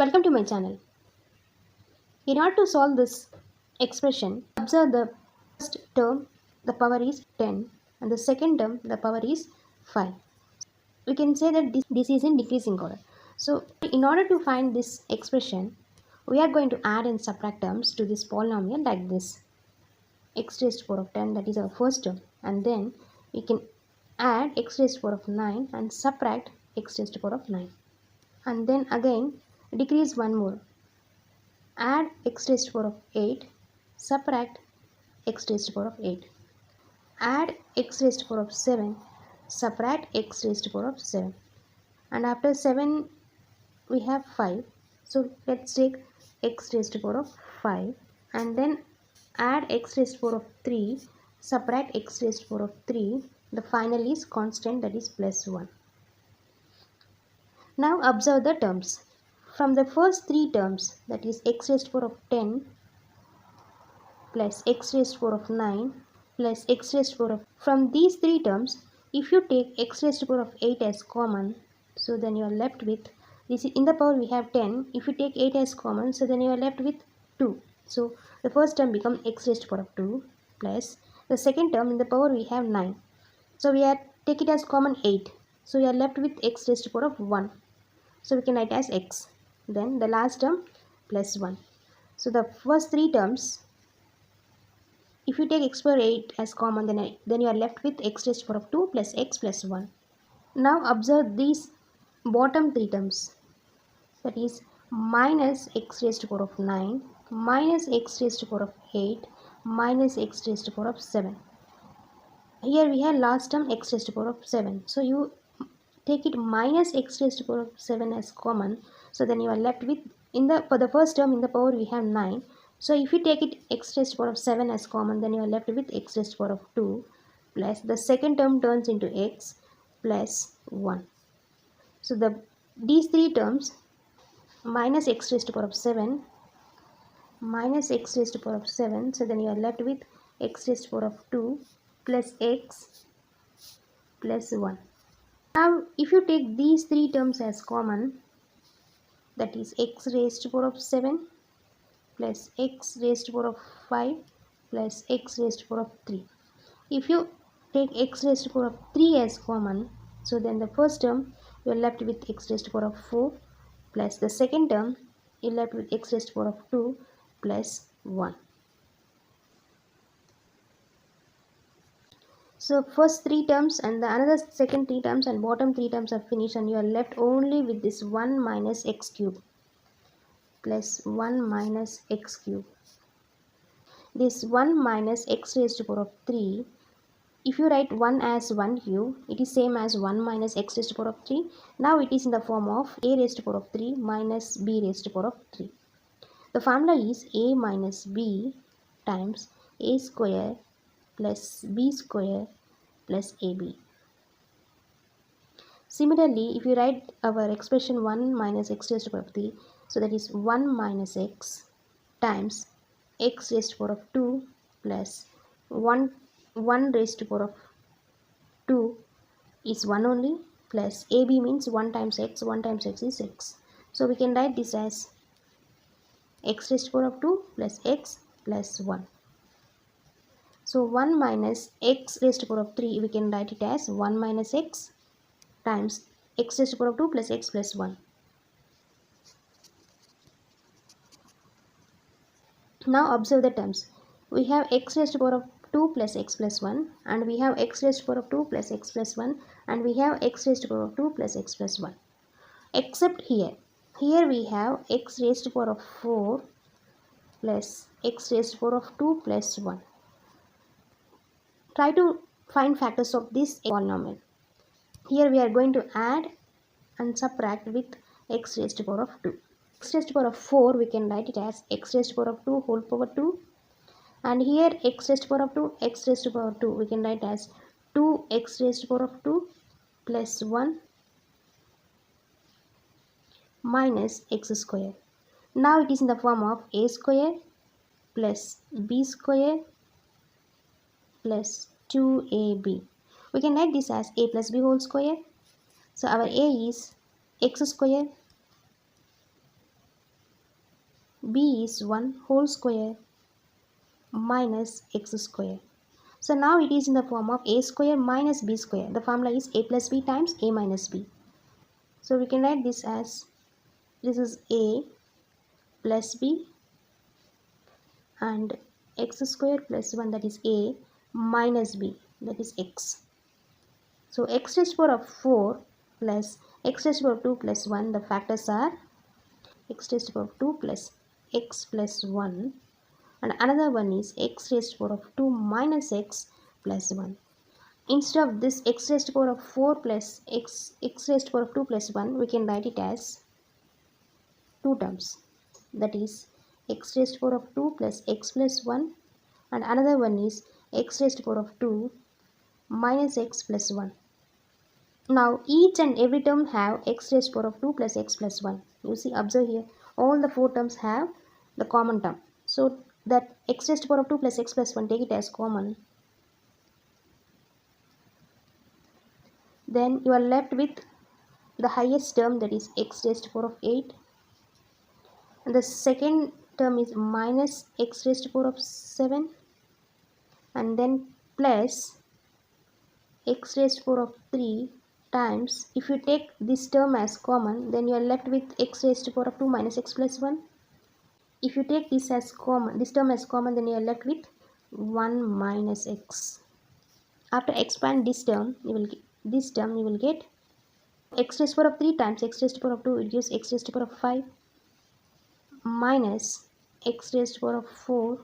Welcome to my channel. In order to solve this expression, observe the first term, the power is 10, and the second term, the power is 5. We can say that this is in decreasing order. So, in order to find this expression, we are going to add and subtract terms to this polynomial like this. X raised to the power of 10, that is our first term, and then we can add x raised to the power of 9 and subtract x raised to the power of 9. And then again decrease one more. Add x raised to the power of 8, subtract x raised to the power of 8. Add x raised to the power of 7, subtract x raised to the power of 7. And after 7 we have 5. So let's take x raised to the power of 5 and then add x raised to the power of 3, subtract x raised to the power of 3. The final is constant, that is plus 1. Now observe the terms. From the first three terms, that is x raised to the power of 10 plus x raised to the power of 9 plus x raised to the power of... From these three terms, if you take x raised to the power of 8 as common, so then you are left with... This is in the power we have 10. If you take 8 as common, so then you are left with 2. So the first term becomes x raised to the power of 2 plus the second term in the power we have 9. So we are take it as common 8. So we are left with x raised to the power of 1. So we can write as x. Then the last term plus 1. So the first three terms, if you take x power 8 as common, then you are left with x raised to the power of 2 plus x plus 1. Now observe these bottom three terms. That is minus x raised to the power of 9, minus x raised to the power of 8, minus x raised to the power of 7. Here we have last term x raised to the power of 7. So you take it minus x raised to the power of 7 as common. So then you are left with, for the first term in the power we have 9. So if you take it x raised to the power of 7 as common, then you are left with x raised to the power of 2 plus the second term turns into x plus 1. So these three terms, minus x raised to the power of 7, minus x raised to the power of 7, so then you are left with x raised to the power of 2 plus x plus 1. Now if you take these three terms as common, that is x raised to the power of 7 plus x raised to the power of 5 plus x raised to the power of 3. If you take x raised to the power of 3 as common, so then the first term you are left with x raised to the power of 4 plus the second term you are left with x raised to the power of 2 plus 1. So first three terms and the another second three terms and bottom three terms are finished, and you are left only with this 1 minus x cube plus 1 minus x cube. This 1 minus x raised to the power of 3, if you write 1 as 1 cube, it is same as 1 minus x raised to the power of 3. Now it is in the form of a raised to the power of 3 minus b raised to the power of 3. The formula is a minus b times a square plus b square plus ab. Similarly, if you write our expression 1 minus x raised to the power of 3, so that is 1 minus x times x raised to the power of 2 plus 1 raised to the power of 2 is 1 only, plus ab means 1 times x is x. So we can write this as x raised to the power of 2 plus x plus 1. So 1 minus x raised to the power of 3, we can write it as 1 minus x times x raised to the power of 2 plus x plus 1. Now observe the terms. We have x raised to the power of 2 plus x plus 1, and we have x raised to the power of 2 plus x plus 1, and we have x raised to the power of 2 plus x plus 1. Except here we have x raised to the power of 4 plus x raised to the power of 2 plus 1. Try to find factors of this polynomial. Here we are going to add and subtract with x raised to the power of 2. X raised to the power of 4, we can write it as x raised to the power of 2 whole power 2. And here x raised to the power of 2, x raised to the power of 2, we can write as 2x raised to the power of 2 plus 1 minus x square. Now it is in the form of a square plus b square plus 2ab. We can write this as a plus b whole square. So our a is x square b is 1 whole square minus x square. So now it is in the form of a square minus b square. The formula is a plus b times a minus b. So we can write this as, this is a plus b and x square plus 1, that is a, minus b, that is x. So x raised to the power of 4 plus x raised to the power of 2 plus 1, the factors are x raised to the power of 2 plus x plus 1, and another one is x raised to the power of 2 minus x plus 1. Instead of this x raised to the power of 4 plus x raised to the power of 2 plus 1, we can write it as two terms, that is x raised to the power of 2 plus x plus 1, and another one is x raised to the power of 2 minus x plus 1. Now each and every term have x raised to the power of 2 plus x plus 1. You see, observe here, all the four terms have the common term. So that x raised to the power of 2 plus x plus 1, take it as common. Then you are left with the highest term, that is x raised to the power of 8. And the second term is minus x raised to the power of 7. And then plus x raised to the power of 3 times, if you take this term as common, then you are left with x raised to the power of 2 minus x plus 1. If you take this as common, this term as common, then you are left with 1 minus x. After expand this term, you will get x raised to the power of 3 times x raised to the power of 2, it gives x raised to the power of 5 minus x raised to the power of 4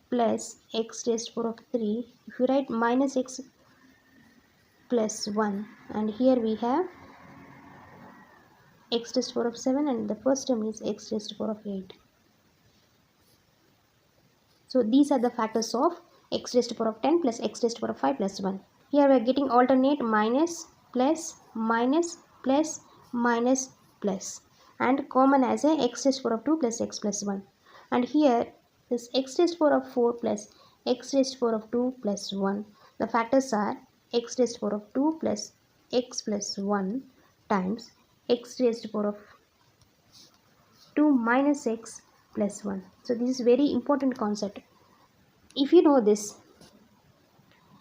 plus x raised to the power of 3. If you write minus x plus 1, and here we have x raised to the power of 7, and the first term is x raised to the power of 8. So these are the factors of x raised to the power of 10 plus x raised to the power of 5 plus 1. Here we are getting alternate minus, plus, minus, plus, minus, plus, and common as a x raised to the power of 2 plus x plus 1. And here this x raised to the power of 4 plus x raised to the power of 2 plus 1. The factors are x raised to the power of 2 plus x plus 1 times x raised to the power of 2 minus x plus 1. So this is very important concept. If you know this,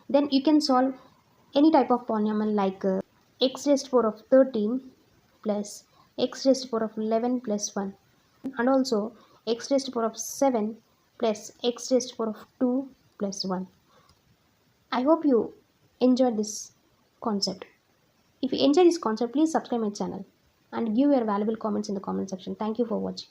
then you can solve any type of polynomial like x raised to the power of 13 plus x raised to the power of 11 plus 1, and also x raised to the power of 7 plus x raised to the power of 2 plus 1. I hope you enjoyed this concept. If you enjoy this concept, please subscribe my channel and give your valuable comments in the comment section. Thank you for watching.